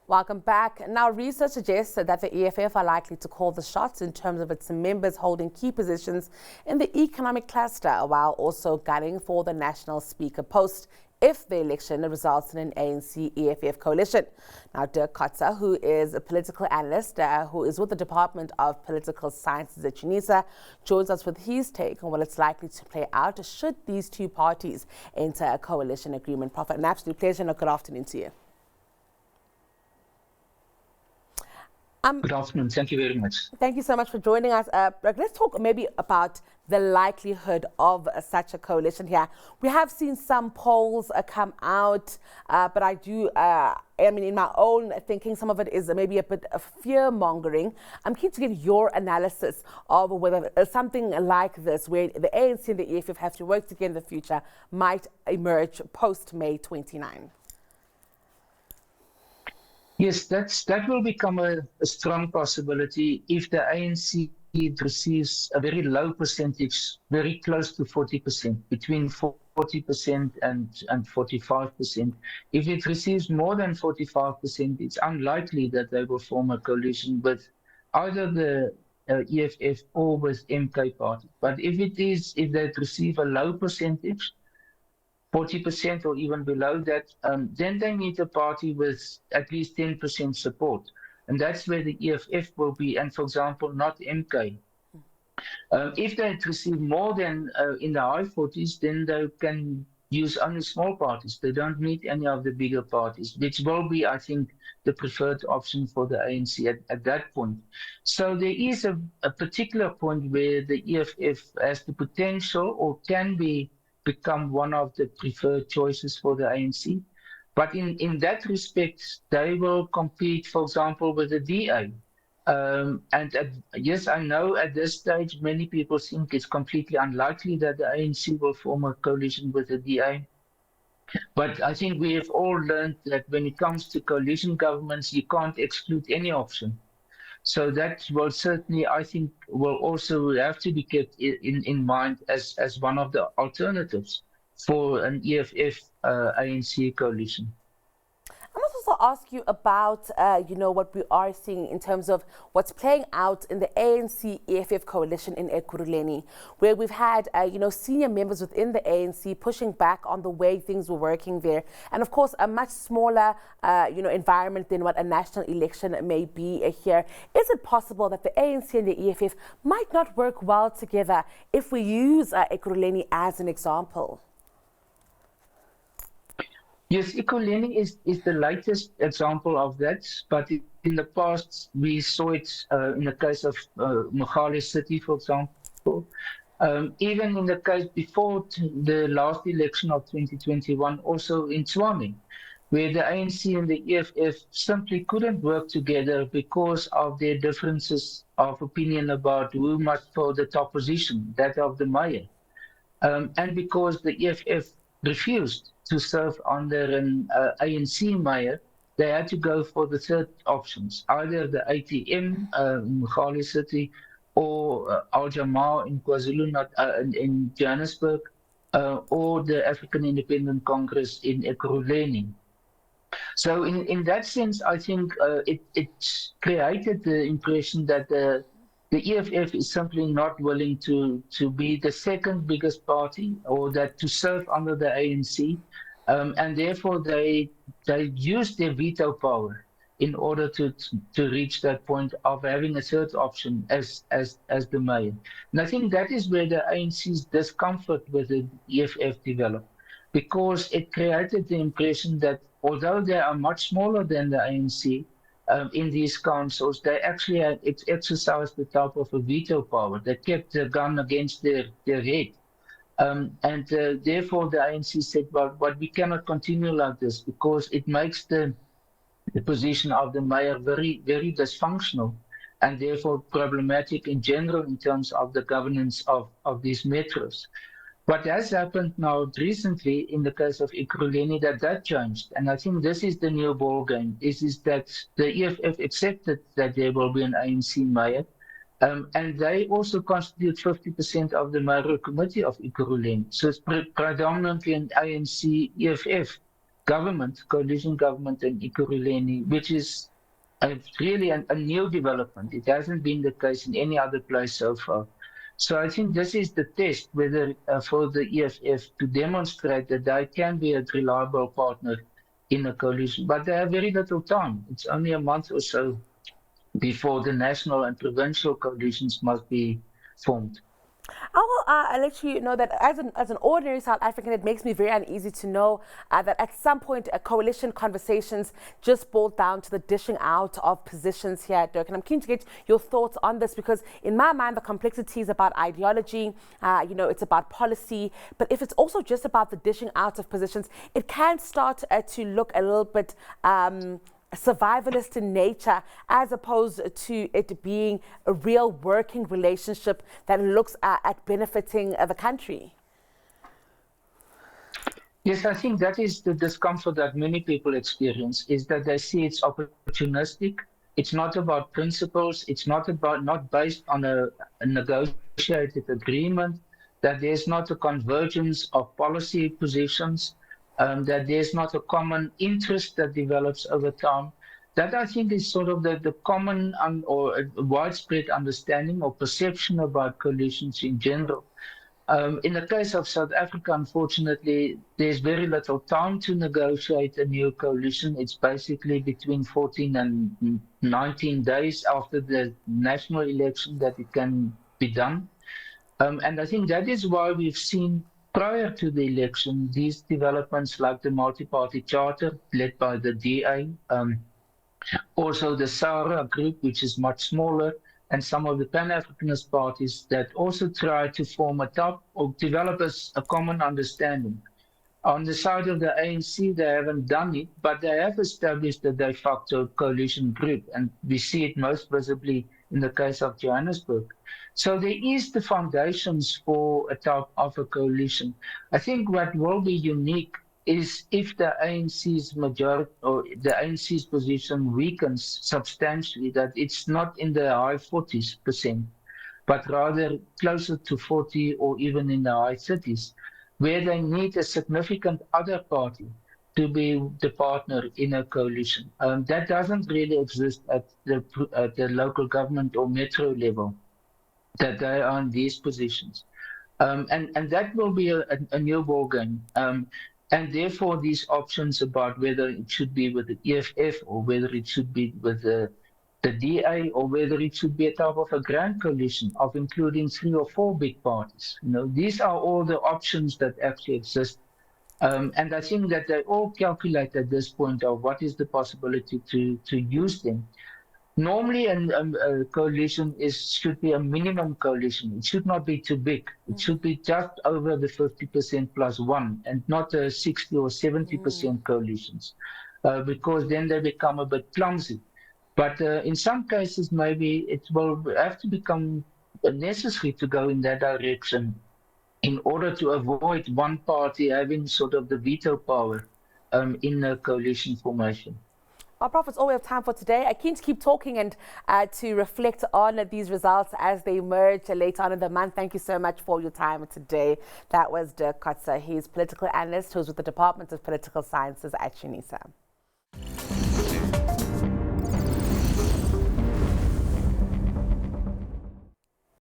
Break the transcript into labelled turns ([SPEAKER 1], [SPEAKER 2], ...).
[SPEAKER 1] Welcome back. Now, research suggests that the EFF are likely to call the shots in terms of its members holding key positions in the economic cluster, while also gunning for the national speaker post if the election results in an ANC-EFF coalition. Now, Dirk Kotze, who is a political analyst who is with the Department of Political Sciences at UNISA, joins us with his take on what it's likely to play out should these two parties enter a coalition agreement. Prof, an absolute pleasure and a good afternoon to you.
[SPEAKER 2] Good afternoon. Thank you very much.
[SPEAKER 1] Thank you so much for joining us. Let's talk maybe about the likelihood of such a coalition here. We have seen some polls come out, but in my own thinking, some of it is maybe a bit of fear-mongering. I'm keen to get your analysis of whether something like this, where the ANC and the EFF have to work together in the future, might emerge post-May 29.
[SPEAKER 2] Yes, that will become a strong possibility if the ANC receives a very low percentage, very close to 40%, between 40% and 45%. If it receives more than 45%, it's unlikely that they will form a coalition with either the EFF or with MK party. But if they receive a low percentage, 40% or even below that, then they need a party with at least 10% support. And that's where the EFF will be, and for example, not MK. If they receive more than in the high 40s, then they can use only small parties. They don't need any of the bigger parties, which will be, I think, the preferred option for the ANC at that point. So there is a particular point where the EFF has the potential or can become one of the preferred choices for the ANC. But in that respect, they will compete, for example, with the DA. Yes, I know at this stage, many people think it's completely unlikely that the ANC will form a coalition with the DA. But I think we have all learned that when it comes to coalition governments, you can't exclude any option. So that will certainly, I think, will also have to be kept in mind as one of the alternatives for an EFF ANC coalition.
[SPEAKER 1] I must also ask you about, what we are seeing in terms of what's playing out in the ANC-EFF coalition in Ekurhuleni, where we've had, senior members within the ANC pushing back on the way things were working there. And of course, a much smaller, environment than what a national election may be here. Is it possible that the ANC and the EFF might not work well together if we use Ekurhuleni as an example?
[SPEAKER 2] Yes, Ekurhuleni is the latest example of that, but in the past we saw it in the case of Mogale City, for example. Even in the case before the last election of 2021, also in Tshwane, where the ANC and the EFF simply couldn't work together because of their differences of opinion about who must fill the top position, that of the mayor. And because the EFF refused to serve under an ANC mayor, they had to go for the third options, either the ATM in Mogale City or Al Jamaa in KwaZulu-Natal in Johannesburg, or the African Independent Congress in Ekurhuleni. So in that sense, I think it created the impression that the EFF is simply not willing to be the second biggest party, or that to serve under the ANC, and therefore they use their veto power in order to reach that point of having a third option as the mayor. And I think that is where the ANC's discomfort with the EFF developed, because it created the impression that although they are much smaller than the ANC, in these councils, they actually had exercised the type of a veto power. They kept the gun against their head. Therefore, the ANC said, well, but we cannot continue like this, because it makes the position of the mayor very, very dysfunctional, and therefore problematic in general in terms of the governance of these metros. What has happened now recently in the case of Ekurhuleni, that changed. And I think this is the new ball game, is that the EFF accepted that there will be an ANC mayor. And they also constitute 50% of the mayoral committee of Ekurhuleni. So it's predominantly an ANC-EFF government, coalition government in Ekurhuleni, which is really a new development. It hasn't been the case in any other place so far. So I think this is the test whether for the EFF to demonstrate that they can be a reliable partner in a coalition. But they have very little time. It's only a month or so before the national and provincial coalitions must be formed.
[SPEAKER 1] I will let you know that as an ordinary South African, it makes me very uneasy to know that at some point coalition conversations just boiled down to the dishing out of positions here at Dirk. And I'm keen to get your thoughts on this because in my mind, the complexity is about ideology, it's about policy. But if it's also just about the dishing out of positions, it can start to look a little bit survivalist in nature as opposed to it being a real working relationship that looks at benefiting the country.
[SPEAKER 2] Yes, I think that is the discomfort that many people experience, is that they see it's opportunistic. It's not about principles. It's not based on a negotiated agreement, that there's not a convergence of policy positions, that there's not a common interest that develops over time. That I think is sort of the common or widespread understanding or perception about coalitions in general. In the case of South Africa, unfortunately, there's very little time to negotiate a new coalition. It's basically between 14 and 19 days after the national election that it can be done. And I think that is why we've seen prior to the election these developments like the multi-party charter led by the DA, also the SARA group, which is much smaller, and some of the Pan-Africanist parties that also try to form a top or develop a common understanding. On the side of the ANC, they haven't done it, but they have established a de facto coalition group, and we see it most visibly in the case of Johannesburg. So there is the foundations for a type of a coalition. I think what will be unique is if the ANC's majority or the ANC's position weakens substantially, that it's not in the high 40%, but rather closer to 40 or even in the high 30s, where they need a significant other party to be the partner in a coalition. That doesn't really exist at the local government or metro level, that they are in these positions. And that will be a new ballgame. And therefore, these options about whether it should be with the EFF or whether it should be with the DA or whether it should be a type of a grand coalition of including 3 or 4 big parties. These are all the options that actually exist. And I think that they all calculate at this point of what is the possibility to use them. Normally, a coalition should be a minimum coalition. It should not be too big. It should be just over the 50% plus one, and not a 60 or 70% coalitions, because then they become a bit clumsy. But in some cases, maybe it will have to become necessary to go in that direction in order to avoid one party having sort of the veto power in a coalition formation.
[SPEAKER 1] Our Prof, it's all we have time for today. I'm keen to keep talking and to reflect on these results as they emerge later on in the month. Thank you so much for your time today. That was Dirk Kotze. He's political analyst who's with the Department of Political Sciences at UNISA.